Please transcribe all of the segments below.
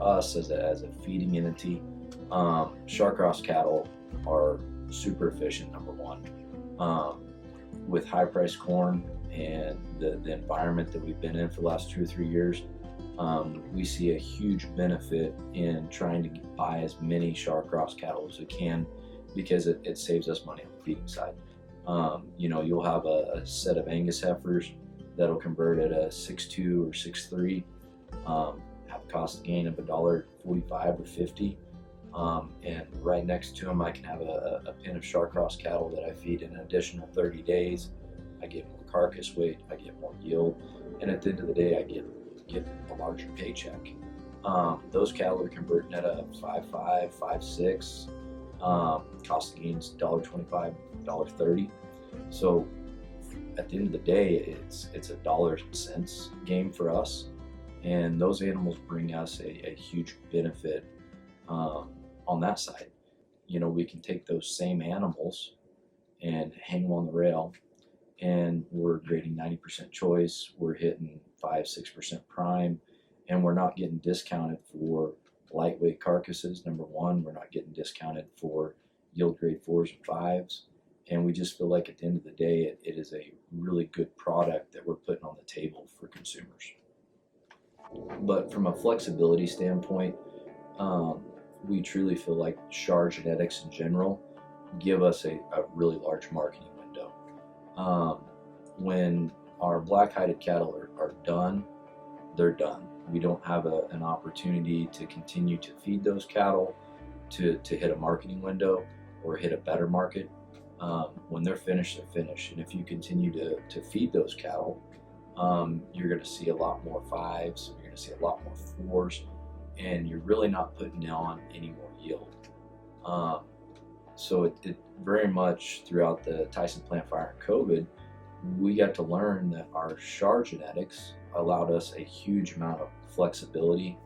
us as a feeding entity, Shawcross cattle are super efficient, number one. With high priced corn and the environment that we've been in for the last 2 or 3 years, we see a huge benefit in trying to buy as many Shawcross cattle as we can, because it saves us money on the feeding side. You'll have a set of Angus heifers that'll convert at a 6.2 or 6.3, have a cost gain of $1.45 or 50. And right next to them, I can have a pen of Shawcross cattle that I feed in an additional 30 days. I get more carcass weight, I get more yield, and at the end of the day, I get a larger paycheck. Those cattle are converting at a 5.5, 5.6. Cost gains $1.25, $1.30. So at the end of the day, it's a dollars and cents game for us, and those animals bring us a huge benefit on that side. We can take those same animals and hang them on the rail, and we're grading 90% choice, we're hitting 5-6% prime, and we're not getting discounted for lightweight carcasses. Number one, we're not getting discounted for yield grade 4s and 5s, and we just feel like at the end of the day, it is a really good product that we're putting on the table for consumers. But from a flexibility standpoint, we truly feel like Char genetics in general give us a really large marketing window. When our black-hided cattle are done, they're done. We don't have an opportunity to continue to feed those cattle to hit a marketing window or hit a better market. When they're finished, they're finished. And if you continue to feed those cattle, you're going to see a lot more 5s, you're going to see a lot more 4s, and you're really not putting on any more yield. So it very much throughout the Tyson plant fire and COVID, we got to learn that our Char genetics allowed us a huge amount of flexibility.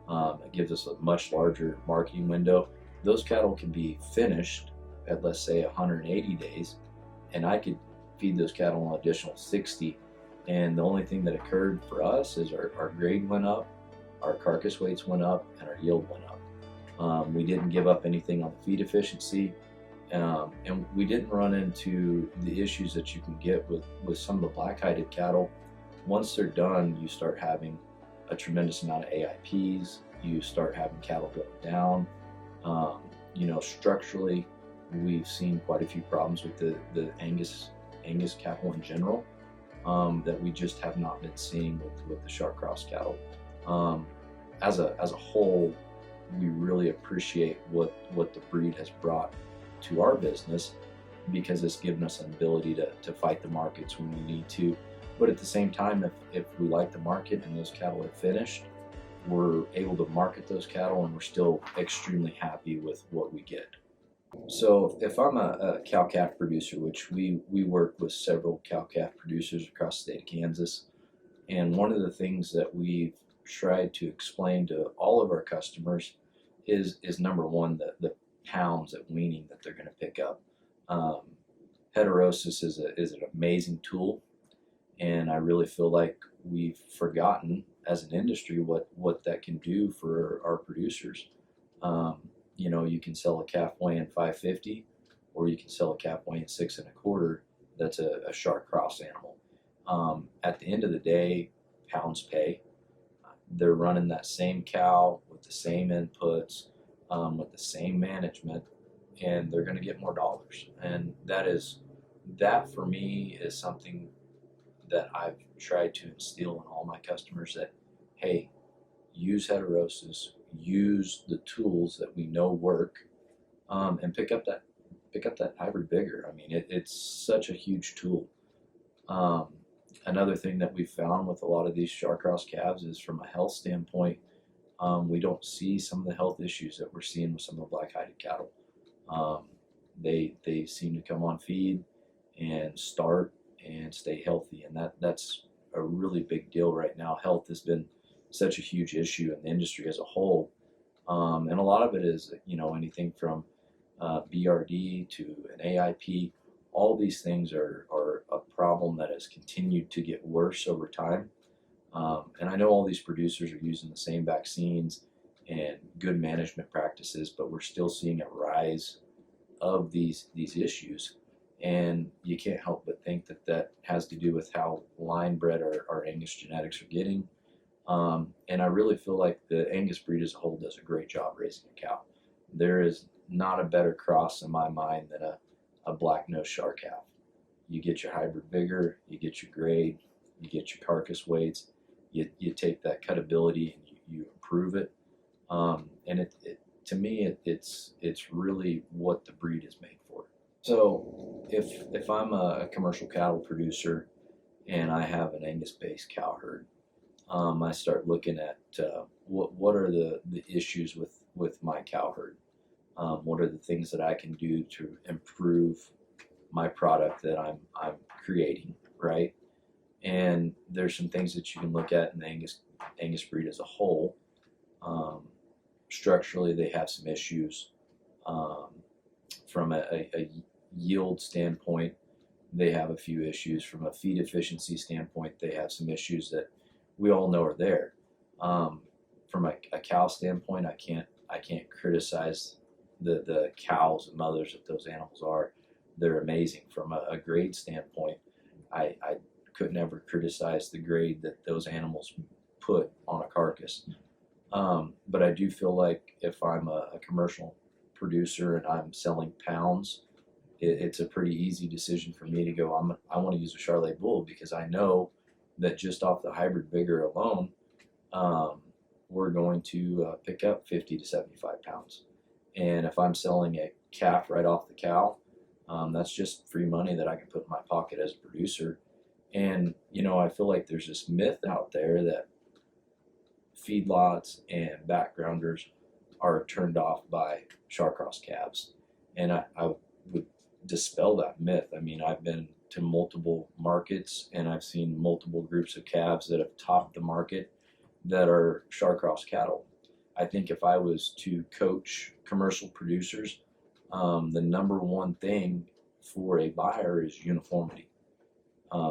It gives us a much larger marketing window. Those cattle can be finished at, let's say, 180 days, and I could feed those cattle an additional 60. And the only thing that occurred for us is our grade went up, our carcass weights went up, and our yield went up. We didn't give up anything on the feed efficiency, and we didn't run into the issues that you can get with some of the black-hided cattle. Once they're done, you start having a tremendous amount of AIPs, you start having cattle going down. Structurally, we've seen quite a few problems with the Angus cattle in general, that we just have not been seeing with the Shawcross cattle. As a whole, we really appreciate what the breed has brought to our business, because it's given us an ability to fight the markets when we need to. But at the same time, if we like the market and those cattle are finished, we're able to market those cattle, and we're still extremely happy with what we get. So if I'm a cow-calf producer, which we work with several cow-calf producers across the state of Kansas, and one of the things that we've tried to explain to all of our customers is number one, the pounds at weaning that they're going to pick up. Heterosis is an amazing tool, and I really feel like we've forgotten as an industry what that can do for our producers. You can sell a calf weighing 550, or you can sell a calf weighing 6 1/4. That's a Shawcross animal. At the end of the day, pounds pay. They're running that same cow with the same inputs, with the same management, and they're going to get more dollars. And that for me is something that I've tried to instill in all my customers, that, hey, use heterosis, use the tools that we know work, and pick up that hybrid vigor. I mean, it's such a huge tool. Another thing that we found with a lot of these Shawcross calves is, from a health standpoint, we don't see some of the health issues that we're seeing with some of the black-hided cattle. They seem to come on feed and start and stay healthy, and that's a really big deal right now. Health has been such a huge issue in the industry as a whole, and a lot of it is anything from BRD to an AIP. All these things are a problem that has continued to get worse over time. And I know all these producers are using the same vaccines and good management practices, but we're still seeing a rise of these issues. And you can't help but think that that has to do with how line bred our Angus genetics are getting. And I really feel like the Angus breed as a whole does a great job raising a cow. There is not a better cross in my mind than a black-nosed Char calf. You get your hybrid vigor, you get your grade, you get your carcass weights, you take that cutability and you improve it. And to me, it's really what the breed is made for. So if I'm a commercial cattle producer and I have an Angus-based cow herd, I start looking at what are the issues with my cow herd. What are the things that I can do to improve my product that I'm creating, right? And there's some things that you can look at in the Angus breed as a whole. Structurally, they have some issues. From a yield standpoint, they have a few issues. From a feed efficiency standpoint, they have some issues that we all know are there. From a cow standpoint, I can't criticize the cows and mothers that those animals are. They're amazing. From a grade standpoint, I could never criticize the grade that those animals put on a carcass. But I do feel like if I'm a commercial producer and I'm selling pounds, it's a pretty easy decision for me to go, I want to use a Charolais bull, because I know that just off the hybrid vigor alone, we're going to pick up 50 to 75 pounds. And if I'm selling a calf right off the cow, that's just free money that I can put in my pocket as a producer. And, I feel like there's this myth out there that feedlots and backgrounders are turned off by Charcross calves. And I would dispel that myth. I mean, I've been to multiple markets and I've seen multiple groups of calves that have topped the market that are Charcross cattle. I think if I was to coach commercial producers, the number one thing for a buyer is uniformity.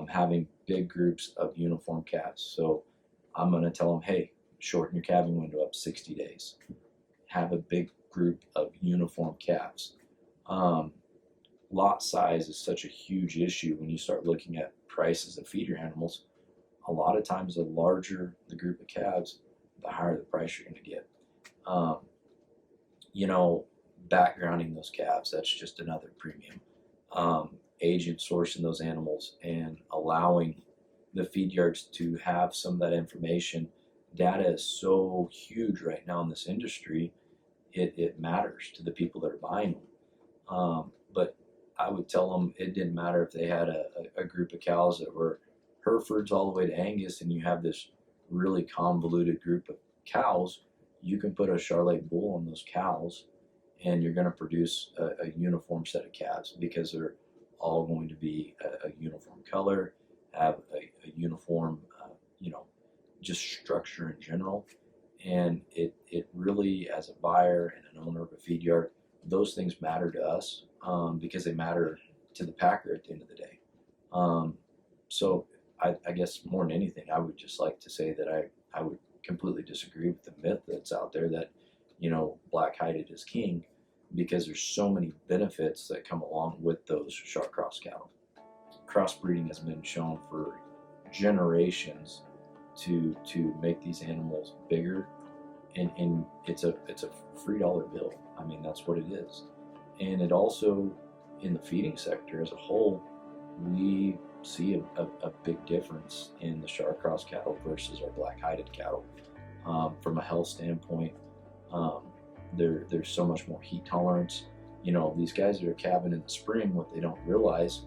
Having big groups of uniform calves. So I'm going to tell them, hey, shorten your calving window up 60 days. Have a big group of uniform calves. Lot size is such a huge issue when you start looking at prices of feeder animals. A lot of times the larger the group of calves, the higher the price you're going to get. Backgrounding those calves, that's just another premium. Agent sourcing those animals and allowing the feed yards to have some of that information. Data is so huge right now in this industry, it matters to the people that are buying them. But I would tell them it didn't matter if they had a group of cows that were Herefords all the way to Angus, and you have this really convoluted group of cows. You can put a Charolais bull on those cows, and you're going to produce a uniform set of calves, because they're all going to be a uniform color, have a uniform, just structure in general. And it really, as a buyer and an owner of a feed yard, those things matter to us, because they matter to the packer at the end of the day. So I guess more than anything, I would just like to say that I would completely disagree with the myth that's out there that, black-hided is king, because there's so many benefits that come along with those Charcross cattle. Crossbreeding has been shown for generations to make these animals bigger, and it's a free dollar bill. I mean, that's what it is. And it also, in the feeding sector as a whole, we see a big difference in the Charcross cattle versus our black-hided cattle. From a health standpoint, there's so much more heat tolerance. These guys that are calving in the spring, what they don't realize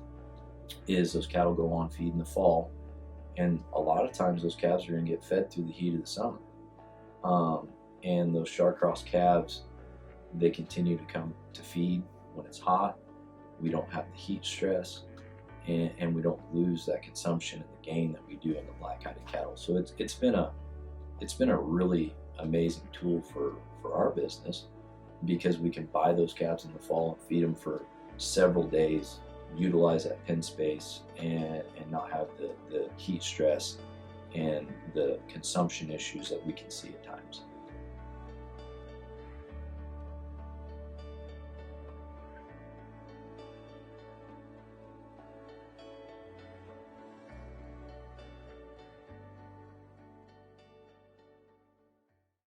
is those cattle go on feed in the fall, and a lot of times those calves are going to get fed through the heat of the summer. And those Charcross calves, they continue to come to feed when it's hot. We don't have the heat stress, and we don't lose that consumption and the gain that we do in the black-hided cattle. So it's been a really amazing tool for our business, because we can buy those calves in the fall and feed them for several days, utilize that pen space, and not have the heat stress and the consumption issues that we can see at times.